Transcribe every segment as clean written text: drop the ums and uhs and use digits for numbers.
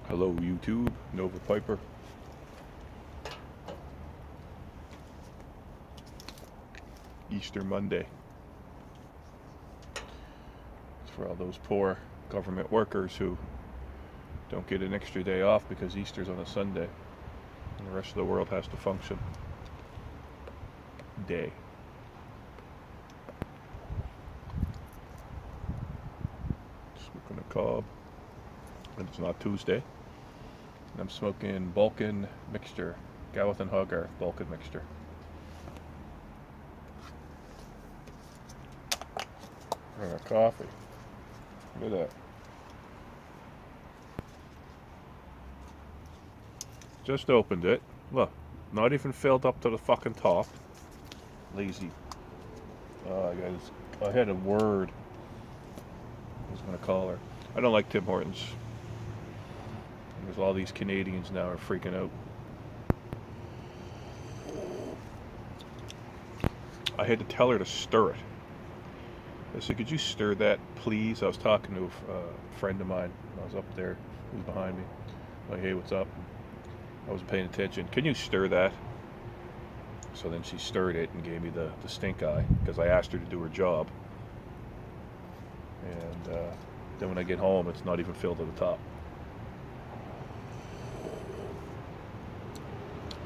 Hello YouTube, Nova Piper. Easter Monday. It's for all those poor government workers who don't get an extra day off because Easter's on a Sunday and the rest of the world has to function. Day. Smoking a cob. And it's not Tuesday. And I'm smoking Balkan mixture. Gawith and Hogarth Balkan mixture. Coffee. Look at that. Just opened it. Look, not even filled up to the fucking top. Lazy. I had a word. I was gonna call her. I don't like Tim Hortons. There's all these Canadians now are freaking out. I had to tell her to stir it. I said, could you stir that, please? I was talking to a friend of mine. I was up there. He was behind me. Like, hey, what's up? I wasn't paying attention. Can you stir that? So then she stirred it and gave me the stink eye because I asked her to do her job. And then when I get home, it's not even filled to the top.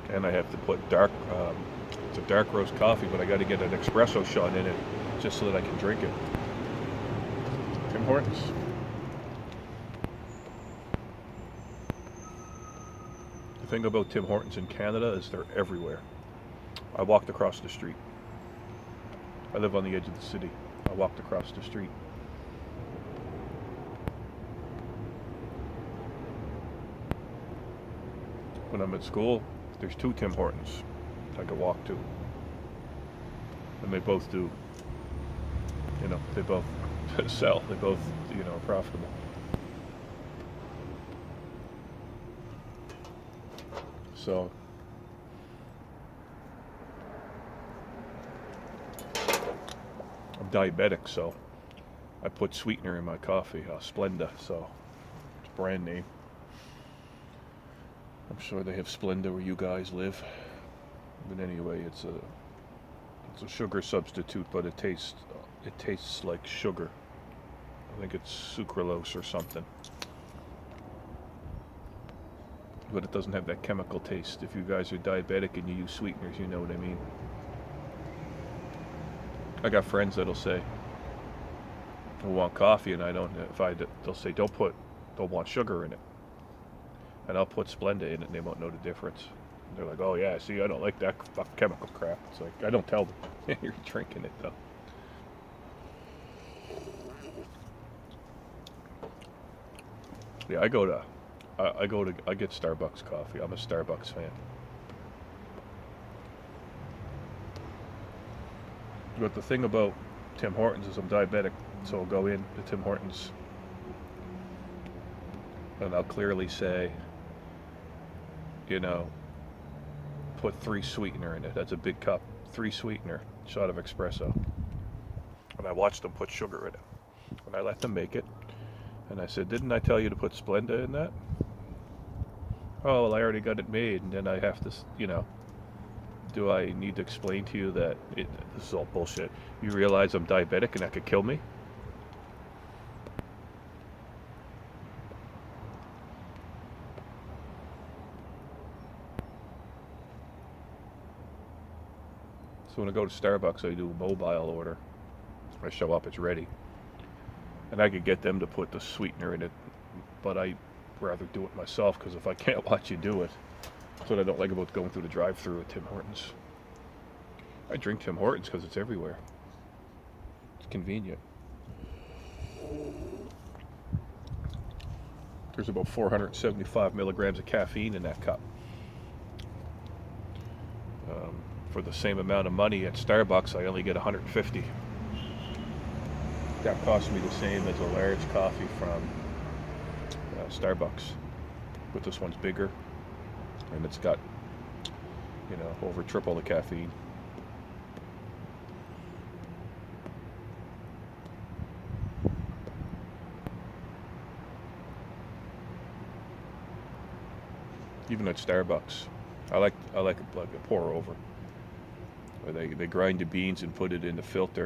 And I have to put it's a dark roast coffee, but I got to get an espresso shot in it just so that I can drink it. Tim Hortons. The thing about Tim Hortons in Canada is they're everywhere. I walked across the street. I live on the edge of the city. I walked across the street. When I'm at school, there's 2 Tim Hortons I could walk to. And they both do. They both sell. They both, are profitable. So, I'm diabetic, so I put sweetener in my coffee, Splenda, so it's a brand name. I'm sure they have Splenda where you guys live. But anyway, it's a sugar substitute, but it tastes like sugar. I think it's sucralose or something. But it doesn't have that chemical taste. If you guys are diabetic and you use sweeteners, you know what I mean. I got friends that'll say, I want coffee, and they'll say, don't want sugar in it. And I'll put Splenda in it and they won't know the difference. They're like, oh yeah, see, I don't like that chemical crap. It's like, I don't tell them. You're drinking it though. Yeah, I get Starbucks coffee. I'm a Starbucks fan. But the thing about Tim Hortons is I'm diabetic, so I'll go in to Tim Hortons and I'll clearly say, put 3 sweetener in it. That's a big cup. 3 sweetener, shot of espresso. And I watch them put sugar in it. And I let them make it. And I said, didn't I tell you to put Splenda in that? Oh, well, I already got it made. And then I have to, do I need to explain to you that this is all bullshit? You realize I'm diabetic and that could kill me? So when I go to Starbucks, I do a mobile order. I show up, it's ready. And I could get them to put the sweetener in it, but I'd rather do it myself, because if I can't watch you do it, that's what I don't like about going through the drive-thru at Tim Hortons. I drink Tim Hortons because it's everywhere. It's convenient. There's about 475 milligrams of caffeine in that cup. For the same amount of money at Starbucks, I only get 150. That costs me the same as a large coffee from Starbucks. But this one's bigger, and it's got, over triple the caffeine. Even at Starbucks, I like a pour over, where they grind the beans and put it in the filter,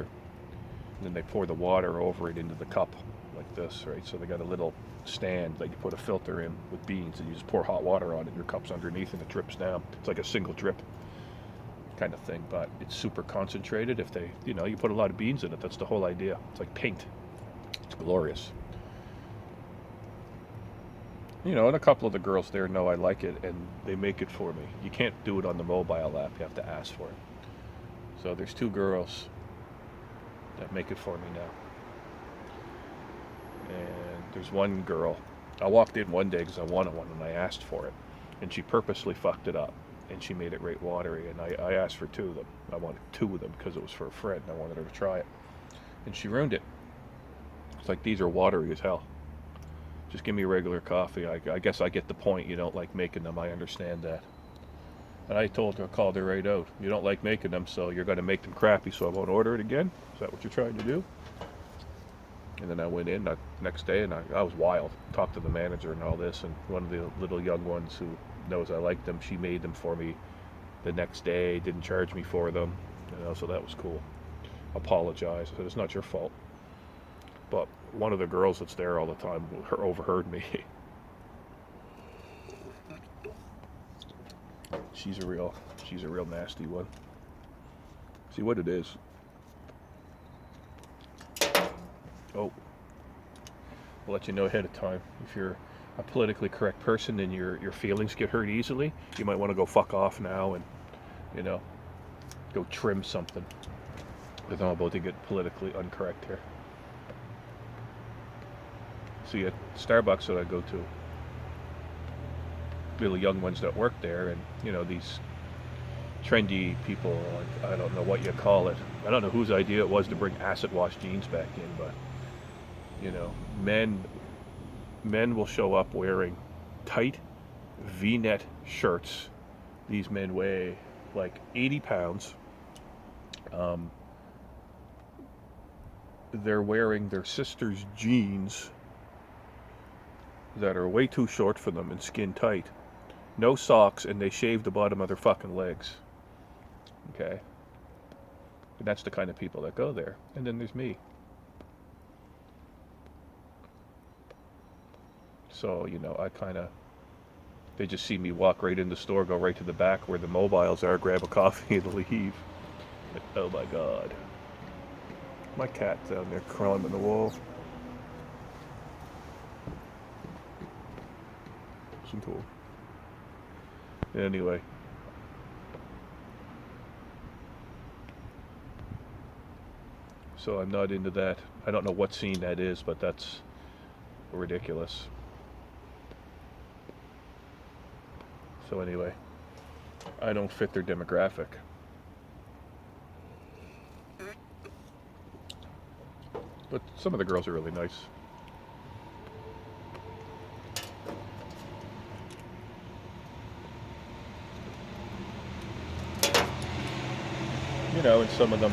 and then they pour the water over it into the cup like this, right? So they got a little stand that you put a filter in with beans, and you just pour hot water on it, and your cup's underneath, and it drips down. It's like a single drip kind of thing, but it's super concentrated. If they, you put a lot of beans in it, that's the whole idea. It's like paint. It's glorious. And a couple of the girls there know I like it, and they make it for me. You can't do it on the mobile app. You have to ask for it. So there's 2 girls that make it for me now. And there's one girl. I walked in one day because I wanted one, and I asked for it. And she purposely fucked it up. And she made it right watery. And I asked for 2 of them. I wanted 2 of them because it was for a friend, and I wanted her to try it. And she ruined it. It's like, these are watery as hell. Just give me a regular coffee. I guess I get the point. You don't like making them. I understand that. And I called her right out. You don't like making them, so you're going to make them crappy, so I won't order it again? Is that what you're trying to do? And then I went in the next day, and I was wild. Talked to the manager and all this, and one of the little young ones who knows I like them, she made them for me the next day, didn't charge me for them, so that was cool. Apologized. I said, it's not your fault. But one of the girls that's there all the time overheard me. She's a real nasty one. See what it is. Oh, I'll let you know ahead of time. If you're a politically correct person and your feelings get hurt easily, you might want to go fuck off now and, go trim something. Because I'm about to get politically incorrect here. See, at Starbucks that I go to, little young ones that work there, and these trendy people, like, I don't know what you call it. I don't know whose idea it was to bring acid wash jeans back in, but men will show up wearing tight V-neck shirts. These men weigh like 80 pounds. They're wearing their sister's jeans that are way too short for them and skin tight. No socks, and they shave the bottom of their fucking legs. Okay? And that's the kind of people that go there. And then there's me. So, they just see me walk right in the store, go right to the back where the mobiles are, grab a coffee and leave. Like, oh my God. My cat's down there crawling on the wall. Listen to him. Anyway. So I'm not into that. I don't know what scene that is, but that's ridiculous. So anyway, I don't fit their demographic. But some of the girls are really nice. And some of them,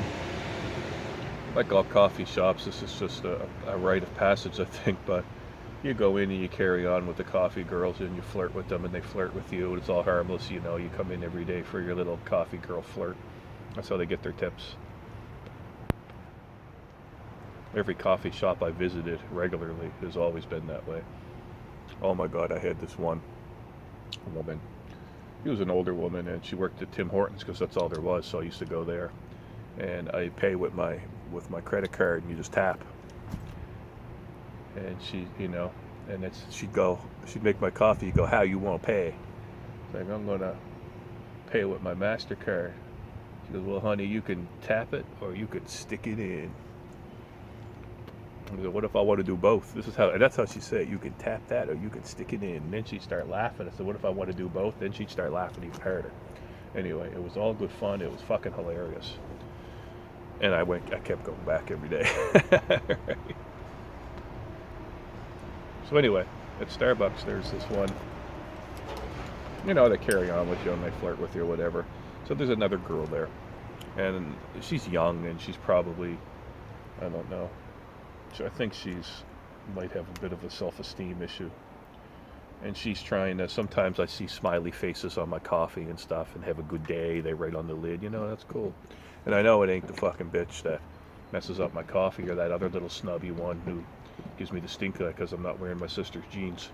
like all coffee shops, this is just a rite of passage, I think, but you go in and you carry on with the coffee girls and you flirt with them and they flirt with you, and it's all harmless, you come in every day for your little coffee girl flirt. That's how they get their tips. Every coffee shop I visited regularly has always been that way. Oh my God, I had this one woman. She was an older woman, and she worked at Tim Hortons because that's all there was, so I used to go there. And I pay with my credit card, and you just tap. And she, and she'd make my coffee. You go, how you want to pay? Like, I'm gonna pay with my MasterCard. She goes, well, honey, you can tap it or you could stick it in. I said, what if I want to do both? That's how she said it. You can tap that or you can stick it in. And then she'd start laughing. I said, what if I want to do both? Then she'd start laughing even harder. Anyway, it was all good fun. It was fucking hilarious. And I kept going back every day. Right. So anyway, at Starbucks, there's this one, they carry on with you and they flirt with you or whatever. So there's another girl there. And she's young, and she's probably, I don't know, I think might have a bit of a self-esteem issue. And she's trying to, sometimes I see smiley faces on my coffee and stuff, and have a good day, they write on the lid, you know, that's cool. And I know it ain't the fucking bitch that messes up my coffee, or that other little snubby one who gives me the stink eye because I'm not wearing my sister's jeans.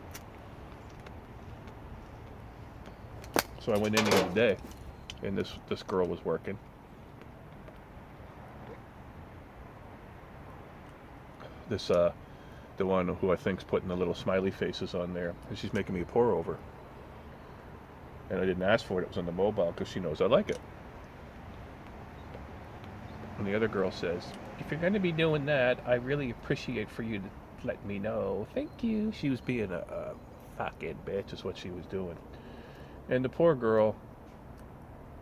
So I went in the other day, and this girl was working. This the one who I think's putting the little smiley faces on there, and she's making me a pour over. And I didn't ask for it; it was on the mobile because she knows I like it. And the other girl says, "If you're going to be doing that, I really appreciate for you to let me know. Thank you." She was being a fucking bitch, is what she was doing. And the poor girl,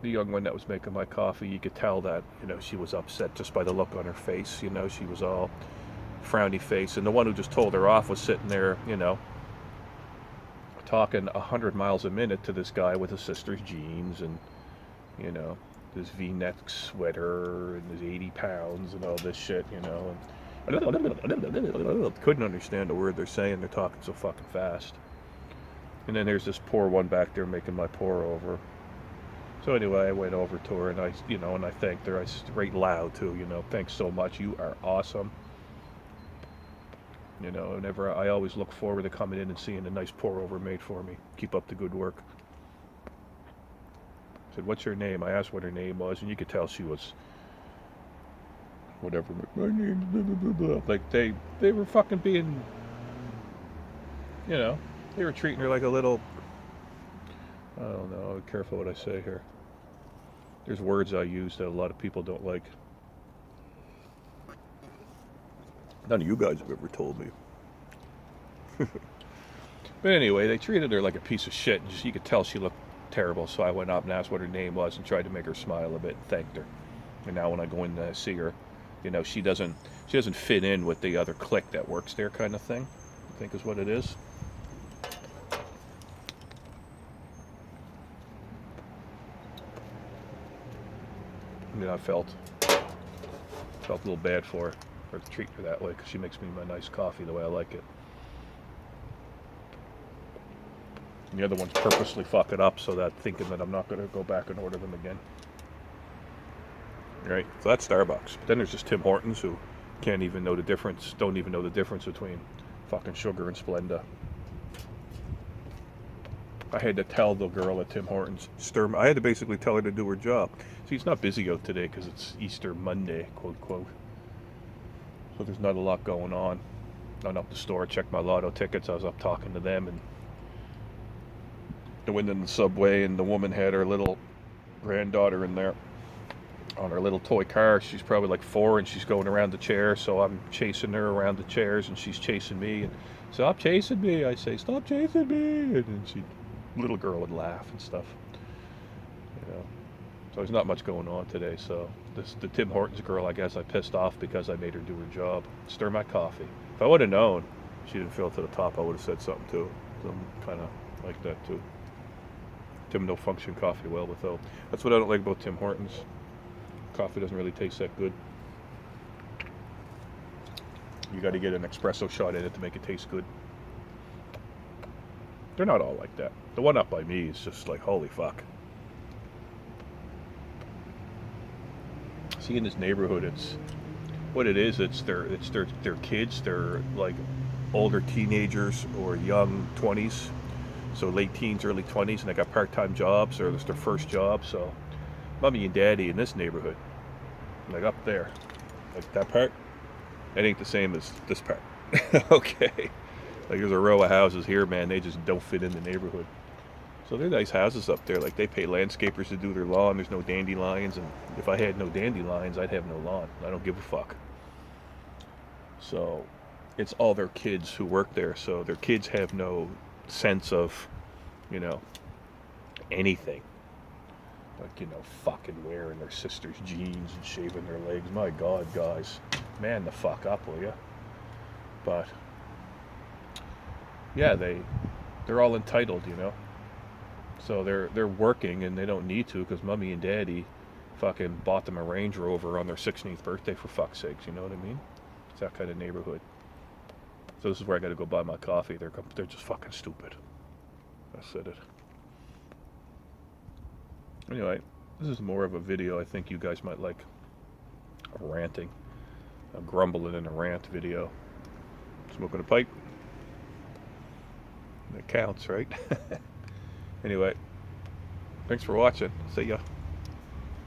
the young one that was making my coffee, you could tell that, you know, she was upset just by the look on her face. You know, she was all frowny face. And the one who just told her off was sitting there, you know, talking 100 miles a minute to this guy with his sister's jeans and, you know, his V-neck sweater and his 80 pounds and all this shit, you know. And couldn't understand a word they're saying. They're talking so fucking fast. And then there's this poor one back there making my pour over. So anyway, I went over to her and I, you know, and I thanked her. I straight loud too, you know, "Thanks so much. You are awesome." You know, whenever I always look forward to coming in and seeing a nice pour over made for me. Keep up the good work. I said, "What's her name?" I asked what her name was, and you could tell she was whatever. "My name, blah, blah, blah, blah." Like they were fucking being, you know, they were treating her like a little, I don't know, be careful what I say here. There's words I use that a lot of people don't like. None of you guys have ever told me. But anyway, they treated her like a piece of shit, and you could tell she looked terrible. So I went up and asked what her name was and tried to make her smile a bit and thanked her. And now when I go in to see her, you know, she doesn't fit in with the other clique that works there, kind of thing, I think is what it is. I mean, I felt a little bad for treating her that way, because she makes me my nice coffee the way I like it. And the other ones purposely fuck it up so that, thinking that I'm not going to go back and order them again. Right? So that's Starbucks. But then there's just Tim Hortons, who don't even know the difference between fucking sugar and Splenda. I had to tell the girl at Tim Hortons, I had to basically tell her to do her job. See, it's not busy out today because it's Easter Monday, quote, quote. So there's not a lot going on. I went up to the store, checked my lotto tickets. I was up talking to them, and I went in the subway, and the woman had her little granddaughter in there on her little toy car. She's probably like 4, and she's going around the chair, so I'm chasing her around the chairs, and she's chasing me. And "Stop chasing me," I say, "Stop chasing me." And then little girl would laugh and stuff. You know. So there's not much going on today. So the Tim Hortons girl, I guess I pissed off because I made her do her job. Stir my coffee. If I would have known she didn't fill it to the top, I would have said something too. So I'm kind of like that too. Tim don't function coffee well without. That's what I don't like about Tim Hortons. Coffee doesn't really taste that good. You got to get an espresso shot in it to make it taste good. They're not all like that. The one up by me is just like, holy fuck. See, in this neighborhood, it's what it is. It's their kids. They're like older teenagers or young 20s, so late teens, early 20s, and they got part-time jobs, or it's their first job. So, mommy and daddy in this neighborhood, like up there, like that part, it ain't the same as this part. Okay, like there's a row of houses here, man. They just don't fit in the neighborhood. So they're nice houses up there. Like, they pay landscapers to do their lawn. There's no dandelions, and if I had no dandelions, I'd have no lawn. I don't give a fuck. So it's all their kids who work there. So their kids have no sense of, you know, anything. Like, you know, fucking wearing their sister's jeans and shaving their legs. My God, guys, man the fuck up, will ya? But yeah, they're all entitled, you know. So they're working, and they don't need to, because mommy and daddy fucking bought them a Range Rover on their 16th birthday, for fuck's sakes, you know what I mean? It's that kind of neighborhood. So this is where I got to go buy my coffee. They're just fucking stupid. I said it. Anyway, this is more of a video I think you guys might like. A ranting, a grumbling in a rant video. Smoking a pipe. That counts, right? Anyway, thanks for watching. See ya.